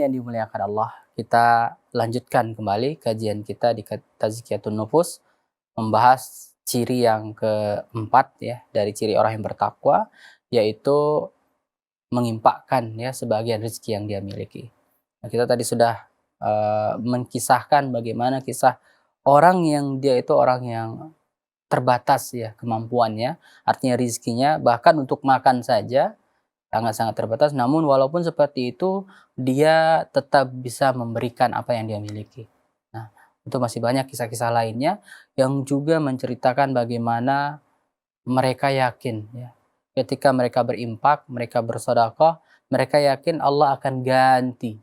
yang dimuliakan Allah, kita lanjutkan kembali kajian kita di Tazkiyatun Nufus, membahas ciri yang keempat ya dari ciri orang yang bertakwa, yaitu mengimpakkan ya sebagian rezeki yang dia miliki. Nah, kita tadi sudah menkisahkan bagaimana kisah orang yang dia itu orang yang terbatas ya kemampuannya, artinya rezekinya bahkan untuk makan saja sangat-sangat terbatas, namun walaupun seperti itu, dia tetap bisa memberikan apa yang dia miliki. Nah, itu masih banyak kisah-kisah lainnya yang juga menceritakan bagaimana mereka yakin ya, ketika mereka berimpak, mereka bersedekah, mereka yakin Allah akan ganti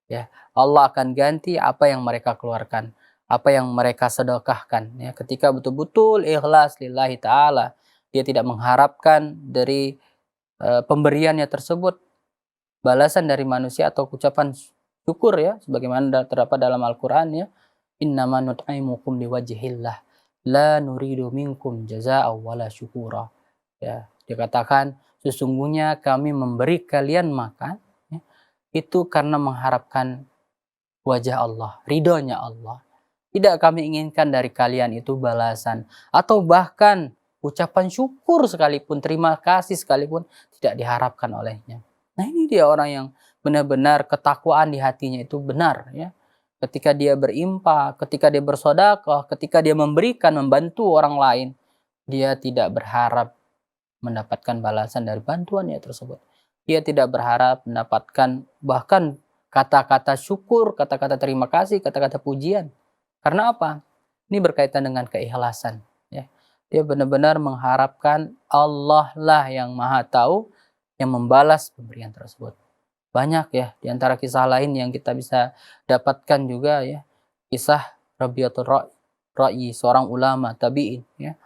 ya. Allah akan ganti apa yang mereka keluarkan, apa yang mereka sedekahkan ya. Ketika betul-betul ikhlas lillahi taala, dia tidak mengharapkan dari pemberiannya tersebut balasan dari manusia atau ucapan syukur ya, sebagaimana terdapat dalam Al-Qur'an ya, innama nut'imukum liwajhillah la nuridu minkum jazaa'an wala syukura. Ya, dikatakan sesungguhnya kami memberi kalian makan ya, itu karena mengharapkan wajah Allah, ridhonya Allah. Tidak kami inginkan dari kalian itu balasan atau bahkan ucapan syukur sekalipun, terima kasih sekalipun tidak diharapkan olehnya. Nah, ini dia orang yang benar-benar ketakwaan di hatinya itu benar ya. Ketika dia berimpak, ketika dia bersedekah, ketika dia memberikan, membantu orang lain, dia tidak berharap mendapatkan balasan dari bantuannya tersebut. Dia tidak berharap mendapatkan bahkan kata-kata syukur, kata-kata terima kasih, kata-kata pujian. Karena apa? Ini berkaitan dengan keikhlasan. Ya. Dia benar-benar mengharapkan Allah lah yang maha tahu yang membalas pemberian tersebut. Banyak ya di antara kisah lain yang kita bisa dapatkan juga ya. Kisah Rabi'atul Ra'yi, seorang ulama tabi'in ya,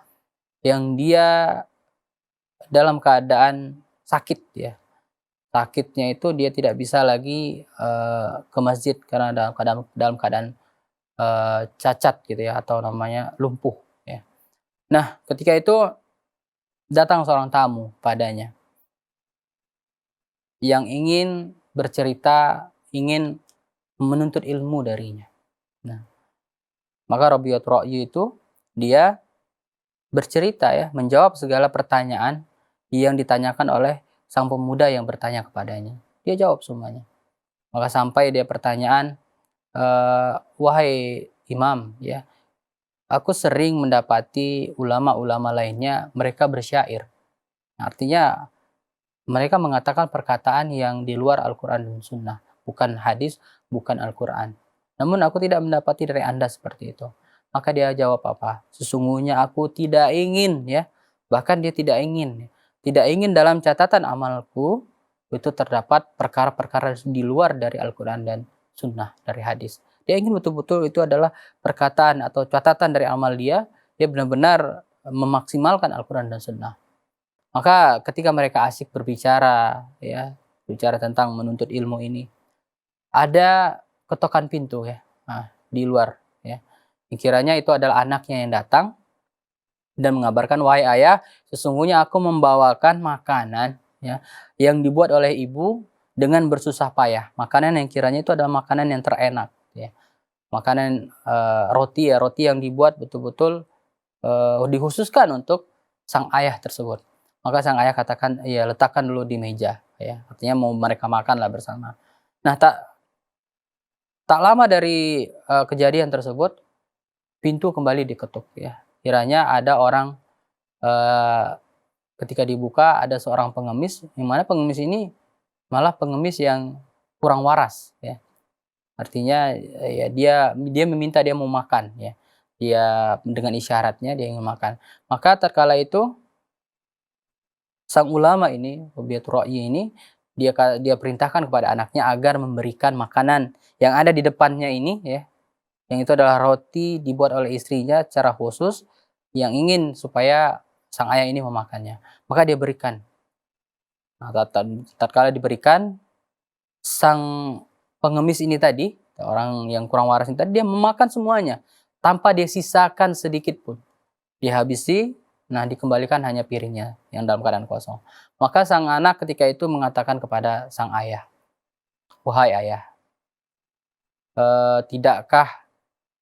yang dia dalam keadaan sakit ya. Sakitnya itu dia tidak bisa lagi ke masjid karena dalam keadaan cacat gitu ya, atau namanya lumpuh ya. Nah, ketika itu datang seorang tamu padanya yang ingin bercerita, ingin menuntut ilmu darinya. Nah, maka Rabi'atul Ra'yi itu dia bercerita ya, menjawab segala pertanyaan yang ditanyakan oleh sang pemuda yang bertanya kepadanya. Dia jawab semuanya. Maka sampai dia pertanyaan, wahai imam ya, aku sering mendapati ulama-ulama lainnya mereka bersyair. Artinya mereka mengatakan perkataan yang di luar Al-Quran dan Sunnah, bukan hadis, bukan Al-Quran. Namun aku tidak mendapati dari Anda seperti itu. Maka dia jawab apa? Sesungguhnya aku tidak ingin ya, bahkan dia tidak ingin dalam catatan amalku itu terdapat perkara-perkara di luar dari Al-Quran dan Sunnah, dari hadis. Dia ingin betul-betul itu adalah perkataan atau catatan dari amal dia benar-benar memaksimalkan Al-Quran dan Sunnah. Maka ketika mereka asik berbicara ya, bicara tentang menuntut ilmu ini, ada ketokan pintu ya, di luar ya. Kiranya itu adalah anaknya yang datang dan mengabarkan, wahai ayah, sesungguhnya aku membawakan makanan ya yang dibuat oleh ibu dengan bersusah payah. Makanan yang kiranya itu adalah makanan yang terenak ya. Makanan roti ya, roti yang dibuat betul-betul dikhususkan untuk sang ayah tersebut. Maka sang ayah katakan, ya letakkan dulu di meja ya. Artinya mau mereka makanlah bersama. Nah, tak lama dari kejadian tersebut, pintu kembali diketuk ya. Kiranya ada orang, ketika dibuka ada seorang pengemis, yang mana pengemis ini malah pengemis yang kurang waras ya. Artinya ya dia meminta, dia mau makan ya. Dia dengan isyaratnya dia ingin makan. Maka tatkala itu sang ulama ini, Rabi'atul Ra'yi ini, dia perintahkan kepada anaknya agar memberikan makanan yang ada di depannya ini ya. Yang itu adalah roti dibuat oleh istrinya secara khusus yang ingin supaya sang ayah ini memakannya. Maka dia berikan. Nah, tatkala diberikan, sang pengemis ini tadi, orang yang kurang waras ini tadi, dia memakan semuanya tanpa dia sisakan sedikit pun. Dihabisi, nah dikembalikan hanya piringnya yang dalam keadaan kosong. Maka sang anak ketika itu mengatakan kepada sang ayah, wahai ayah, tidakkah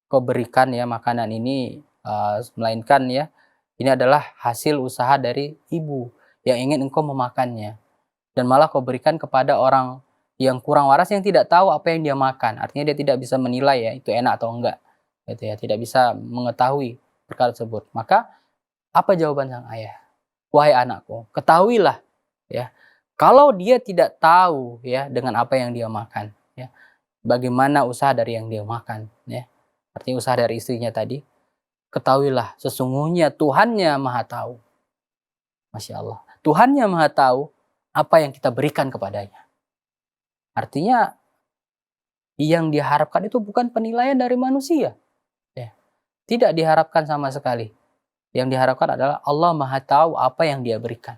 kau berikan ya makanan ini, melainkan ya ini adalah hasil usaha dari ibu yang ingin engkau memakannya. Dan malah kau berikan kepada orang yang kurang waras yang tidak tahu apa yang dia makan. Artinya dia tidak bisa menilai ya itu enak atau enggak. Gitu ya, tidak bisa mengetahui perkara tersebut. Maka apa jawaban sang ayah? Wahai anakku, ketahuilah ya, kalau dia tidak tahu ya dengan apa yang dia makan ya, bagaimana usaha dari yang dia makan ya. Artinya usaha dari istrinya tadi, ketahuilah sesungguhnya Tuhannya Maha Tahu. Masya Allah. Tuhannya Maha Tahu apa yang kita berikan kepadanya. Artinya yang diharapkan itu bukan penilaian dari manusia. Ya. Tidak diharapkan sama sekali. Yang diharapkan adalah Allah Maha Tahu apa yang dia berikan.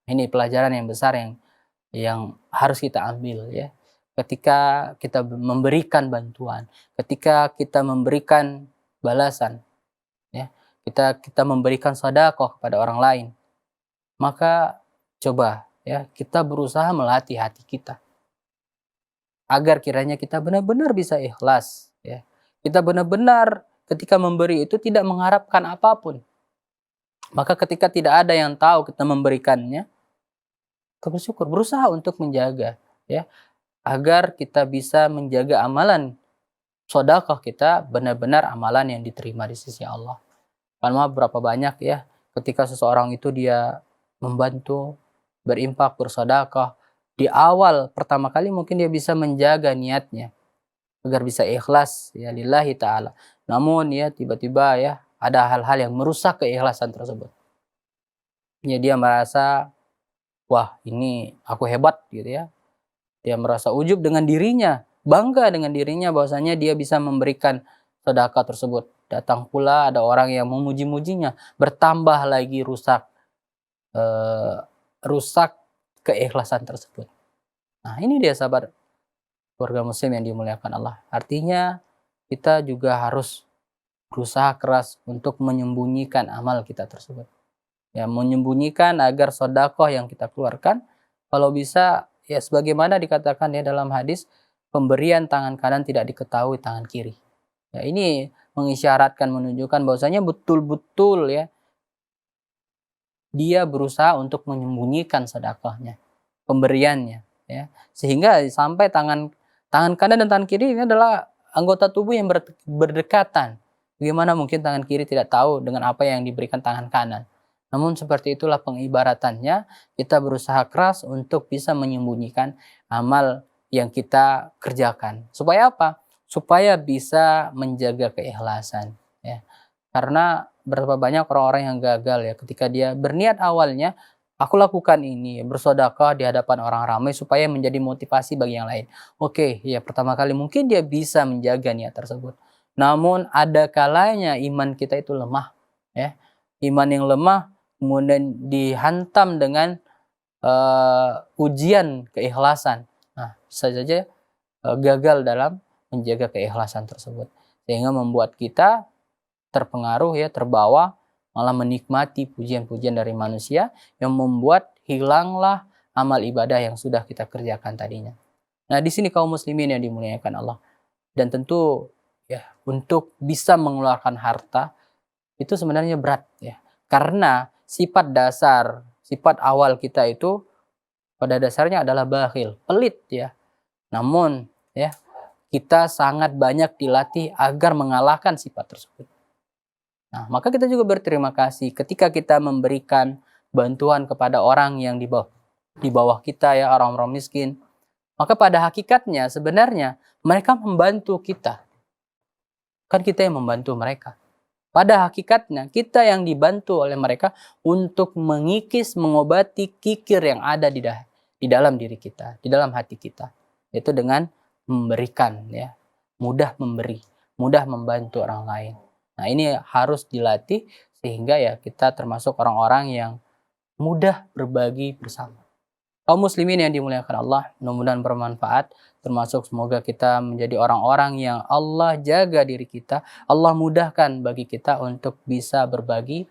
Ini pelajaran yang besar yang harus kita ambil ya. Ketika kita memberikan bantuan, ketika kita memberikan balasan, ya, kita memberikan sedekah kepada orang lain, maka coba ya kita berusaha melatih hati kita agar kiranya kita benar-benar bisa ikhlas ya. Kita benar-benar ketika memberi itu tidak mengharapkan apapun. Maka ketika tidak ada yang tahu kita memberikannya, kita bersyukur, berusaha untuk menjaga ya agar kita bisa menjaga amalan sedekah kita benar-benar amalan yang diterima di sisi Allah. Karena berapa banyak ya ketika seseorang itu dia membantu, berinfak, bersedekah, di awal pertama kali mungkin dia bisa menjaga niatnya agar bisa ikhlas ya lillahi ta'ala. Namun ya tiba-tiba ya ada hal-hal yang merusak keikhlasan tersebut. Ya dia merasa, wah ini aku hebat gitu ya. Dia merasa ujub dengan dirinya, bangga dengan dirinya bahwasanya dia bisa memberikan sedekah tersebut. Datang pula ada orang yang memuji-mujinya, bertambah lagi rusak keikhlasan tersebut. Nah ini dia sahabat keluarga muslim yang dimuliakan Allah. Artinya kita juga harus berusaha keras untuk menyembunyikan amal kita tersebut. Ya, menyembunyikan agar sedekah yang kita keluarkan, kalau bisa ya sebagaimana dikatakan ya dalam hadis, pemberian tangan kanan tidak diketahui tangan kiri. Ya, ini mengisyaratkan, menunjukkan bahwasanya betul-betul ya dia berusaha untuk menyembunyikan sedekahnya, pemberiannya ya. Sehingga sampai tangan kanan dan tangan kiri ini adalah anggota tubuh yang berdekatan. Bagaimana mungkin tangan kiri tidak tahu dengan apa yang diberikan tangan kanan? Namun seperti itulah pengibaratannya, kita berusaha keras untuk bisa menyembunyikan amal yang kita kerjakan. Supaya apa? Supaya bisa menjaga keikhlasan. Ya. Karena berapa banyak orang-orang yang gagal ya ketika dia berniat awalnya, aku lakukan ini, bersedekah di hadapan orang ramai supaya menjadi motivasi bagi yang lain. Oke, ya pertama kali mungkin dia bisa menjaga niat tersebut. Namun ada kalanya iman kita itu lemah. Ya. Iman yang lemah kemudian dihantam dengan ujian keikhlasan. Nah, bisa saja gagal dalam menjaga keikhlasan tersebut. Sehingga membuat kita terpengaruh ya, terbawa malah menikmati pujian-pujian dari manusia yang membuat hilanglah amal ibadah yang sudah kita kerjakan tadinya. Nah, di sini kaum muslimin yang dimuliakan Allah. Dan tentu ya, untuk bisa mengeluarkan harta itu sebenarnya berat ya. Karena sifat dasar, sifat awal kita itu pada dasarnya adalah bakhil, pelit ya. Namun ya, kita sangat banyak dilatih agar mengalahkan sifat tersebut. Nah, maka kita juga berterima kasih ketika kita memberikan bantuan kepada orang yang di bawah kita ya, orang-orang miskin. Maka pada hakikatnya sebenarnya mereka membantu kita. Kan kita yang membantu mereka. Pada hakikatnya kita yang dibantu oleh mereka untuk mengikis, mengobati kikir yang ada di dalam diri kita, di dalam hati kita. Yaitu dengan memberikan ya, mudah memberi, mudah membantu orang lain. Nah, ini harus dilatih sehingga ya kita termasuk orang-orang yang mudah berbagi bersama. Kaum muslimin yang dimuliakan Allah, mudah-mudahan bermanfaat, termasuk semoga kita menjadi orang-orang yang Allah jaga diri kita, Allah mudahkan bagi kita untuk bisa berbagi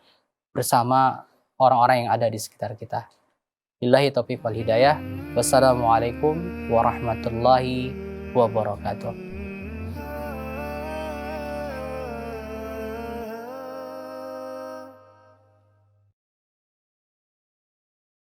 bersama orang-orang yang ada di sekitar kita. Billahi taufiq wal hidayah. Wassalamualaikum warahmatullahi wabarakatuh.